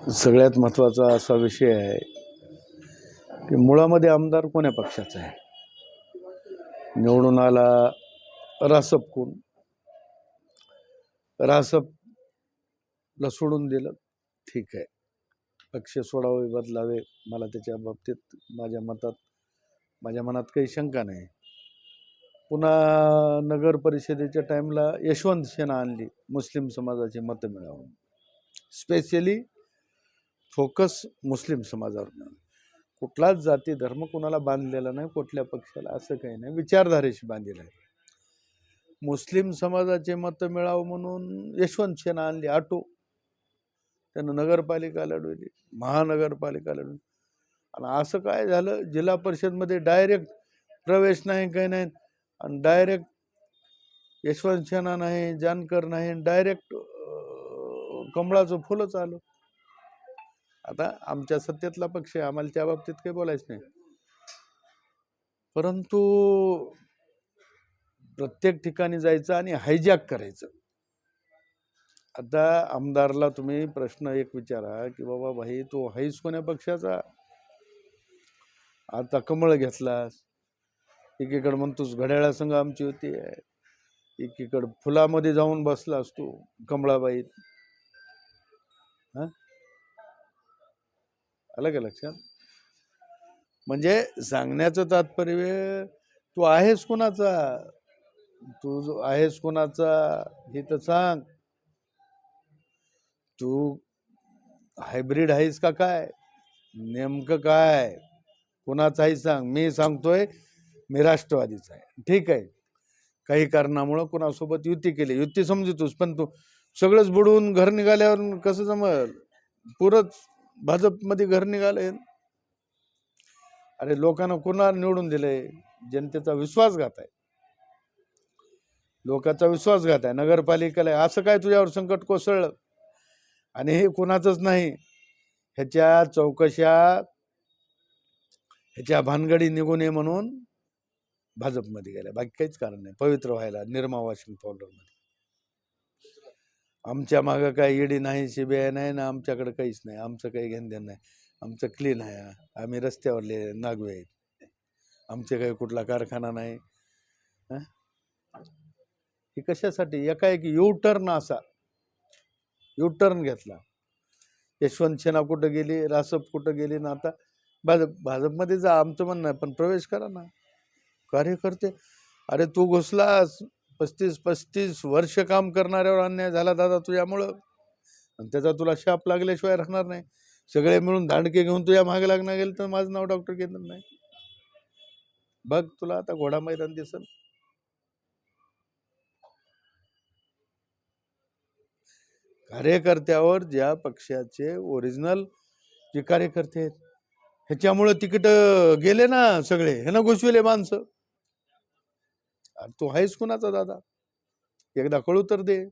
सगळ्यात महत्त्वाचा असा विषय आहे की मुळामध्ये आमदार कोण्या पक्षाचा आहे. निवडून आला रासप कोण, रासपला सोडून दिलं, ठीक आहे, पक्ष सोडावे बदलावे, मला त्याच्या बाबतीत माझ्या मनात काही शंका नाही. पुन्हा नगर परिषदेच्या टाईमला यशवंत सेना आणली मुस्लिम समाजाची मतं मिळवून, स्पेशली फोकस मुस्लिम समाजावर. कुठलाच जाती धर्म कोणाला बांधलेला नाही, कुठल्या पक्षाला असं काही नाही, विचारधारेशी बांधलेला आहे. मुस्लिम समाजाचे मतं मिळावं म्हणून यशवंत सेना आणली, आटो, त्यानं नगरपालिका लढवली, महानगरपालिका लढवली. आणि असं काय झालं, जिल्हा परिषदमध्ये डायरेक्ट प्रवेश नाही, काही नाही, आणि डायरेक्ट यशवंत सेना नाही, जानकर नाही, डायरेक्ट कमळाचं फुलंच आलं. आता आमच्या सत्तेतला पक्ष आहे, आम्हाला त्या बाबतीत काही बोलायचं नाही, परंतु प्रत्येक ठिकाणी जायचं आणि हायजॅक करायचं. आता आमदारला तुम्ही प्रश्न एक विचारा की बाबा भाई तू हाईस कोण्या पक्षाचा. आता कमळ घेतलास, एकीकडे म्हणतोस घड्याळासंग आमची होती आहे, एकीकडे फुलामध्ये जाऊन बसलास तू कमळाबाईत. आलं का लक्षात? म्हणजे सांगण्याचं तात्पर्य तू आहेस कोणाचा, तू जो आहेस कोणाचा हे तर सांग. तू हायब्रिड आहेस का काय, नेमकं काय कोणाचा आहे सांग. मी सांगतोय मी राष्ट्रवादीचा आहे, ठीक आहे, काही कारणामुळं कोणासोबत युती केली, युती समजतोस, पण तू सगळंच बुडवून घर निघाल्यावर कसं जमल. पुरंच भाजपमध्ये घर निघाले. अरे लोकांना कोणाला निवडून दिलंय, जनतेचा विश्वासघात आहे, लोकांचा विश्वासघात आहे. नगरपालिकेला असं काय तुझ्यावर संकट कोसळलं, आणि हे कोणाचंच नाही, ह्याच्या चौकशा, ह्याच्या भानगडी निघू नये म्हणून भाजपमध्ये गेल्या, बाकी काहीच कारण नाही. पवित्र व्हायला निर्मा वॉशिंग पावडरमध्ये. आमच्या मागं काही ईडी नाही, सीबीआय नाही ना, आमच्याकडे काहीच नाही, आमचं काही घेणदेण नाही, आमचं क्लीन आहे. आम्ही रस्त्यावरले नागवे आहेत, आमचे काही कुठला कारखाना नाही. हे कशासाठी एकाएकी यू टर्न, असा यू टर्न घेतला. यशवंत सेना कुठं गेली, रासप कुठं गेली, ना आता भाजपमध्ये जा. आमचं म्हणणं आहे, पण प्रवेश करा ना कार्यकर्ते. अरे तू घुसलास, 35 वर्ष काम करणाऱ्यावर अन्याय झाला दादा तुझ्यामुळं, आणि त्याचा तुला शाप लागल्याशिवाय राहणार नाही. सगळे मिळून दांडके घेऊन तुझ्या मागे लागणार गेलं तर माझं नाव डॉक्टर केंद्र नाही. बघ तुला आता घोडा मैदान दिसल. कार्यकर्त्यावर ज्या पक्षाचे ओरिजिनल जे कार्यकर्ते आहेत, ह्याच्यामुळे तिकीट गेले ना सगळे, हे ना घुसविले माणसं. तू आहेस कुणाचा दादा, एकदा कळू तर दे.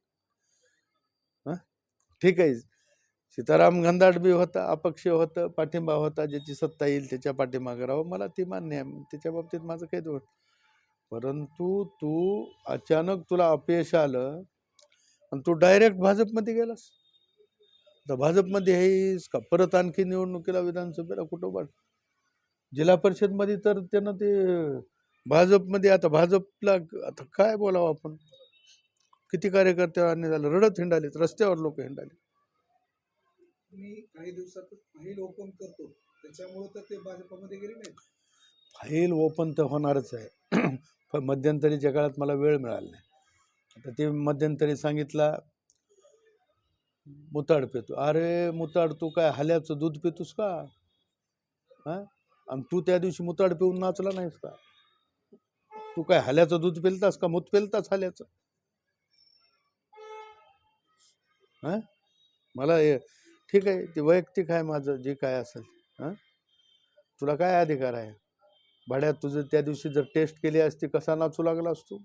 ठीक आहे, सीताराम घनदाट बी होता, अपक्ष होतं, पाठिंबा होता, ज्याची सत्ता येईल त्याच्या पाठिंबा राहावं, मला ती मान्य आहे, त्याच्या बाबतीत माझं काही दोष. परंतु तू अचानक तुला अपयश आलं आणि तू डायरेक्ट भाजपमध्ये गेलास. तर भाजपमध्ये आहेस का परत आणखी निवडणुकीला, विधानसभेला कुठं वाट, जिल्हा परिषद मध्ये तर त्यानं ते भाजपमध्ये. आता भाजपला आता काय बोलावं आपण, किती कार्यकर्ते अन्य झालं, रडत हिंडाले रस्त्यावर, लोक हिंडाले. मी काही दिवसातच फाईल ओपन करतो, त्याच्यामुळे तर ते भाजपमध्ये गेले नाही. फाईल ओपन तर होणारच आहे, पण मध्यंतरीच्या काळात मला वेळ मिळाला नाही. आता ते मध्यंतरी सांगितला मुताड पितो. अरे मुताड, तू काय हाल्याचं दूध पितोस का? आणि तू त्या दिवशी मुताड पिऊन नाचला नाहीस का? तू काय हाल्याचं दूध पिलतास का, मूत पिलतास हाल्याचं? मला ठीक आहे, ते वैयक्तिक आहे माझं, जे काय असेल. तुला काय अधिकार आहे? भाड्यात तुझं त्या दिवशी जर टेस्ट केली असती, कसा नाचू लागला असतो?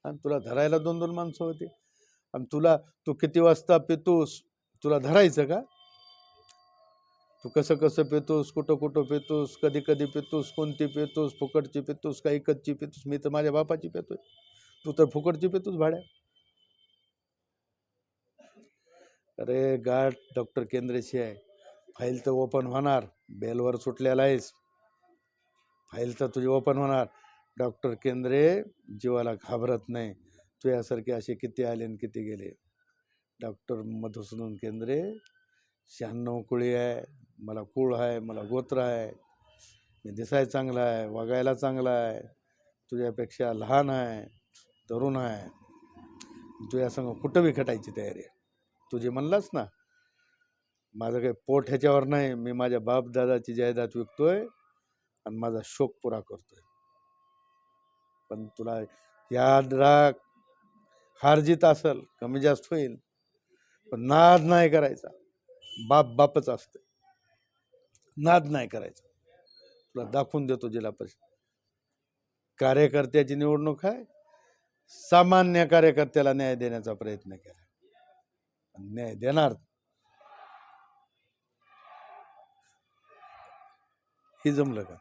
आणि तुला धरायला 2-2 माणसं होती, आणि तू किती वाजता पितोस तुला धरायचं का? तू कसं कसं पितोस, कुठं कुठं पितोस, कधी कधी पितोस, कोणती पितोस, फुकटची पितोस का इकतची पितोस? मी तर माझ्या बापाची पितोय, तू तर फुकटची पितोस भाड्या. अरे गाठ डॉक्टर केंद्रेशी आहे. फाईल तर ओपन होणार, बेलवर सुटलेला आहेस, फाईल तर तुझी ओपन होणार. डॉक्टर केंद्रे जीवाला घाबरत नाही. तुझ्यासारखे असे किती आले आणि किती गेले. डॉक्टर मधुसूदन केंद्रे 96 कुळी आहे, मला कुळ आहे, मला गोत्र आहे, मी दिसाय चांगला आहे, वागायला चांगला आहे, तुझ्यापेक्षा लहान आहे, तरुण आहे, तुझ्या संग कुठं बी खटायची तयारी आहे. तुझी म्हणलास ना, माझं काही पोट ह्याच्यावर नाही, मी माझ्या बाप दादाची जायदाद विकतोय आणि माझा शोक पुरा करतोय. पण तुला याद राख, हार जीत असेल, कमी जास्त होईल, पण नाद नाही करायचा. बाप बापच असते, नाद नाही करायचा. तुला दाखवून देतो जिल्हा परिषद कार्यकर्त्याची निवडणूक आहे. सामान्य कार्यकर्त्याला न्याय देण्याचा प्रयत्न केला, न्याय देणार. ही जमलं का?